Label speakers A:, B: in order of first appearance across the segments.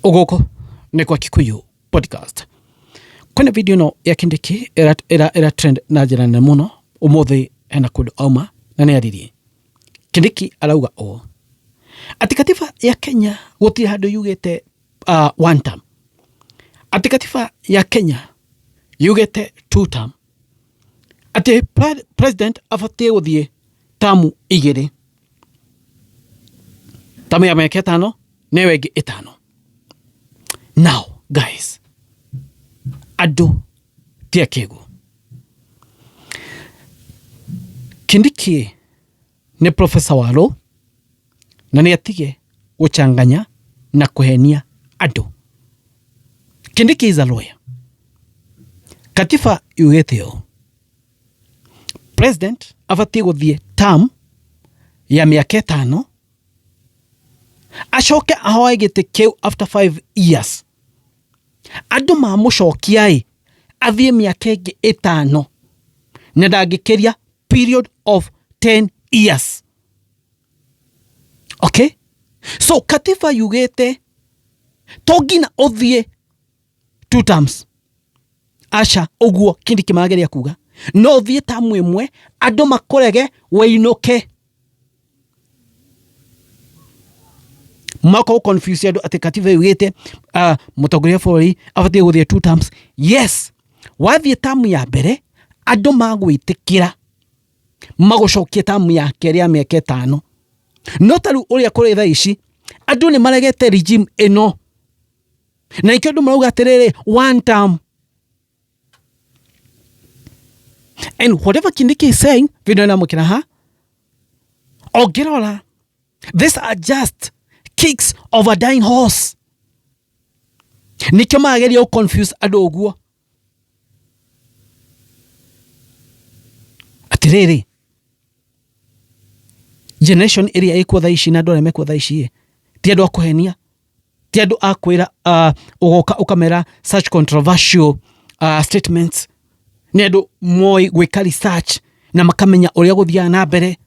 A: Ogoko ni kwa Kikuyu podcast. Kwena video no ya Kindiki era trend na njira nene muno umuthi hena kundu auma na ni aririe. Kindiki arauga o ati katiba ya Kenya gutiri handu yugite one term. Ati katiba ya Kenya yugite two term. Ati president afatie guthie tamu igiri. Tamu ya miaka 5 newe ingi 5. Now, guys, ado tia kegu. Kindiki ni profesa walo na ni atige guchanganya na kuhenia ado. Kindiki is a lawyer. Katiba yugete yo. President afatie guthie term ya miaka 5 ashoke ahoe gite kiu after 5 years. Ado mamucokia athie miaka ingi 5 na ndagikiria period of 10 years. Okay? So katiba yugete togina othie 2 terms. Asha oguo Kindiki mageria kuga no thie tamu imwe ado makorege weinuke. Mako confuse ado ati katiba yugete mutongoria bũrũri afatie guthie 2 terms. Yes, wathie tamu ya mbere ado magwitikira magucokie tamu ya keri ya miaka 5. No taru uria kuri tha ici ado ni maregete regime eno na ikio ndo marauga atiriri one term. And whatever Kindiki is saying, video na mukira ha ogirola, these are just kicks of a dying horse. Nikyo mageria confuse ado oguo. Atiriri generation area iko tha ici na ndore meko tha ici ti ando akuhenia, ti ando akwira ugoka ukamera such controversial statements. Ni ando moi gwika research na makamenya uria guthia na mbere.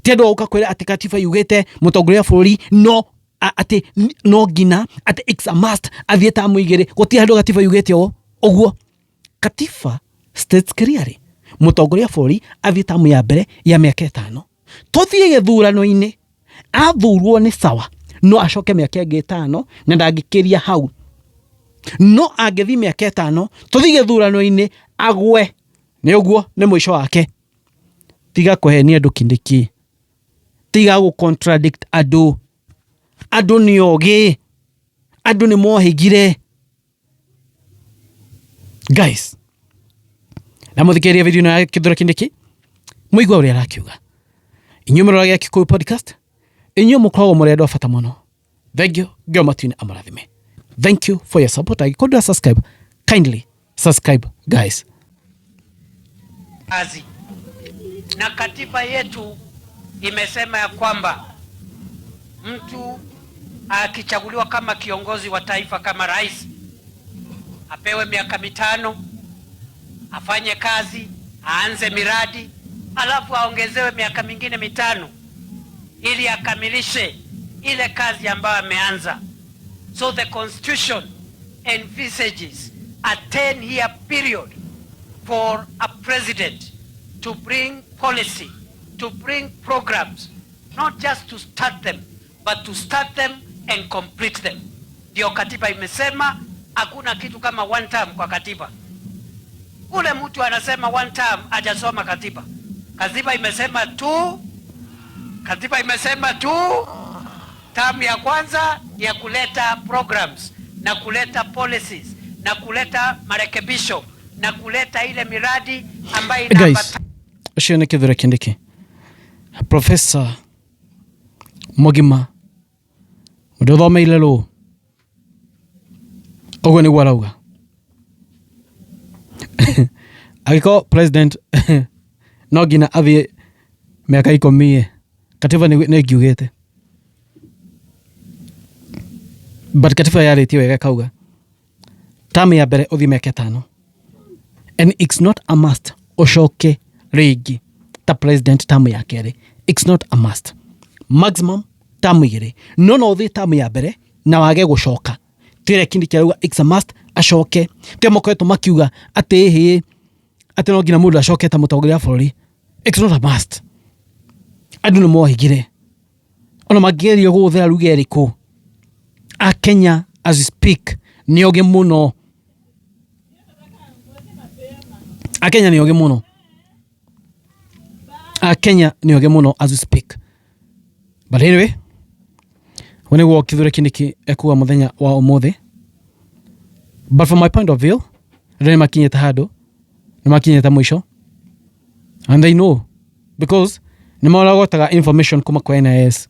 A: Ti ando ukakwira ati katiba yugete mutongoria bũrũri no ati no gina ati it's a must athie tamu igiri. Guti ando katiba yugete oguo. Katiba states clearly mutongoria bũrũri athie tamu ya mbere ya miaka 5. Tuthie githurano-ini athurwo ni sawa no acoke miaka ingi 5 na ndagikiria hau. No agethi miaka 5 tuthie githurano-ini agwe ni uguo ni mwisho wake. Tiga kuhenia andu Kindiki, tiga gu contradict ado. Ado ni oge, ado ni mohigire. Guys, na muthikeria video na Kithura Kindiki muigwa uria arakiuga. Inyu murora Kikuyu podcast, inyu mukoragwo muri andu afata muno. Thank you, Gomatuine amarathime. Thank you for your support. Agikorwo subscribe, kindly subscribe guys.
B: Azi. Na katiba yetu imesema ya kwamba mtu akichaguliwa kama kiongozi wa taifa kama rais apewe miaka 5, afanye kazi, aanze miradi, alafu aongezewe miaka mingine 5 ili akamilishe ile kazi ambayo ameanza. So the constitution envisages a 10-year period for a president to bring policy, to bring programs, not just to start them, but to start them and complete them. Ndio katiba imesema, hakuna kitu kama one term kwa katiba. Ule mtu anasema one term hajasoma katiba. Katiba imesema tu term ya kwanza ya kuleta programs na kuleta policies na kuleta marekebisho na kuleta ile miradi ambayo
A: guys, ushone Kithura Kindiki. Professor Mogima mudothome ilelo ogo ni warauga agiko president no gina athie miaka 10 katiba ni giugete. But katiba yarĩtio wega kauga tamu ya mbere uthie miaka 5 and it's not a must ucoke rĩngĩ ta president tamu ya kerĩ. It's not a must. Maximum tamu igĩrĩ. No uthie tamu ya mbere na wage gucoka tire kindi kia ruga it's a must acoke te mokoeto makiuga ati ati no ngina mundu acoke ta mutongoria bũrũri. It's not a must. Andu nĩ mohigire ona magĩgeria gũthera ruga ĩrĩkũ. A Kenya as we speak nĩ oge mũno. A Kenya nĩ oge mũno. A Kenya nĩ oge mũno as we speak. But anyway, when we walk through kindi ekuwa muthenya wa umuthi. But from my point of view, rĩrĩa makinyĩte handũ nĩ makinyĩte mwisho. And they know because nĩ maragotaga information kuma kwa NIS.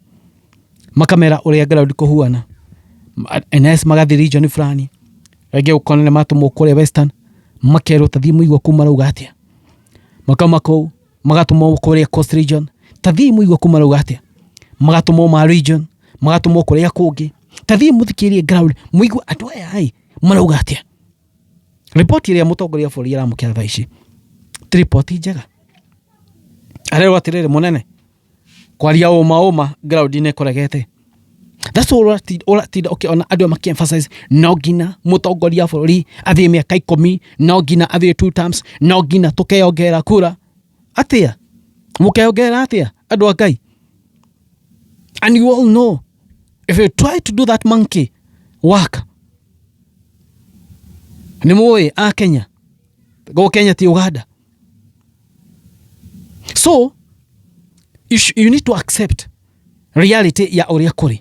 A: Makamera ũrĩa ground kũhuana. NIS magathi region fulani. Rĩngĩ ũkona nĩ matumwo kũrĩa Western. Makerwo tathii mũigua kuma rauga atĩa. Makama kũu magatumwo kũrĩa Coast region. Tathii mũigua kuma rauga atĩa. Magatumwo ma region. Magatumwo kũrĩa kũngĩ. Tathii mũthikĩrie ground mũigua andũ aya marauga atĩa. Report ĩrĩa mũtongoria bũrũri aramũkĩra thaa ici. Report njega. Arero atirere munene. Kwaria oma ground-inĩ kũregete. That's all okay on andũ maki emphasize no ngina mũtongoria bũrũri athiĩ mĩaka 10 no ngina athiĩ 2 terms no ngina tũkeongera kura. Atĩa? Mũkeongera atĩa? Andũ a Ngai. And you all know if you try to do that monkey work nĩ mũĩ a Kenya. Go Kenya ti Uganda. So you need to accept reality ya ũrĩa kũrĩ.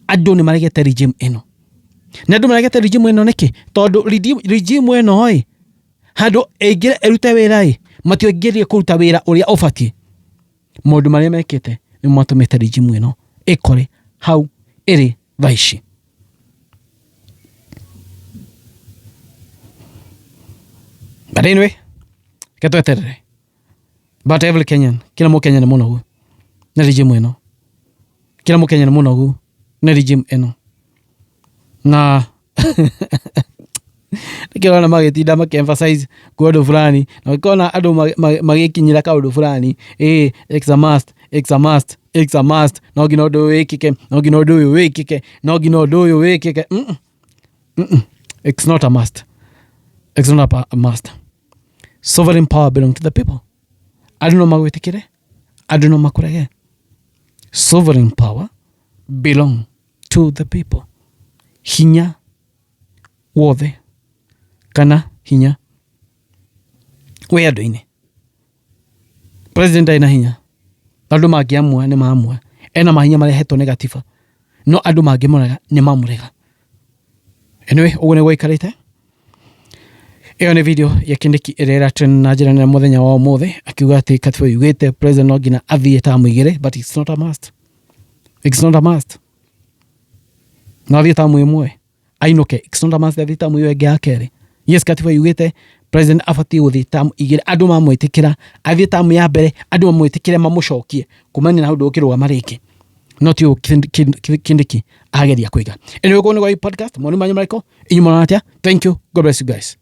A: Andũ nĩ maregete regime ĩno. Na andũ maregete regime ĩno nĩkĩ? Tondũ regime ĩno handũ ĩngĩre ĩrute wĩra matioingĩrie kũruta wĩra ũrĩa ũbatiĩ. Maũndũ marĩa mekĩte nĩ matũmĩte regime ĩno ĩkore hau ĩrĩ thaa ici. But anyway, ketweterere. But every Kenyan, kila Mkenya nĩ mũnogu na regime ĩno. Kila Mkenya nĩ mũnogu na regime ĩno. Na nikirona magĩtinda makĩemphasize kaũndũ fulani na ukona andũ magĩkinyira kaũndũ fulani it's a must, it's a must, it's a must. No ngina ũndũ wĩkĩke, no ngina ũndũ ũyũ wĩkĩke, no ngina ũndũ ũyũ wĩkĩke. It's not a must. It's not a must. Sovereign power belongs to the people. Andũ no magwĩtĩkĩre, andũ no makũrege. Sovereign power belong to the people. Hinya wothe kana hinya we andũ-inĩ. President aina hinya. Andũ mangĩamua nĩ maamua. Ena mahinya marehetwo nĩ gatiba. No andũ mangĩmũrega nĩ mamũrega. Anyway, ũguo nĩ gũikarĩte. Ĩyo nĩ video ya Kindiki ĩrĩa trend na njĩra nene mũthenya wa ũmũthĩ akiuga atĩ katiba yugĩte president no ngina athiĩ tamu igĩrĩ, but it's not a must. It's not a must. No athiĩ tamu ĩmwe ainũke. It's not a must athiĩ tamu ĩyo ĩngĩ ya kerĩ. Yes, katiba yugĩte president abatiĩ gũthiĩ tamu igĩrĩ. Andũ mamwĩtĩkĩra athiĩ tamu ya mbere, andũ mamwĩtĩkĩre mamũcokie kumania na ũndũ ũkĩrũgama rĩngĩ. Not you Kindiki ageria kũiga. Anyway, go on to podcast. Mwani manyu mariko. Inyu mwana atia. Thank you. God bless you guys.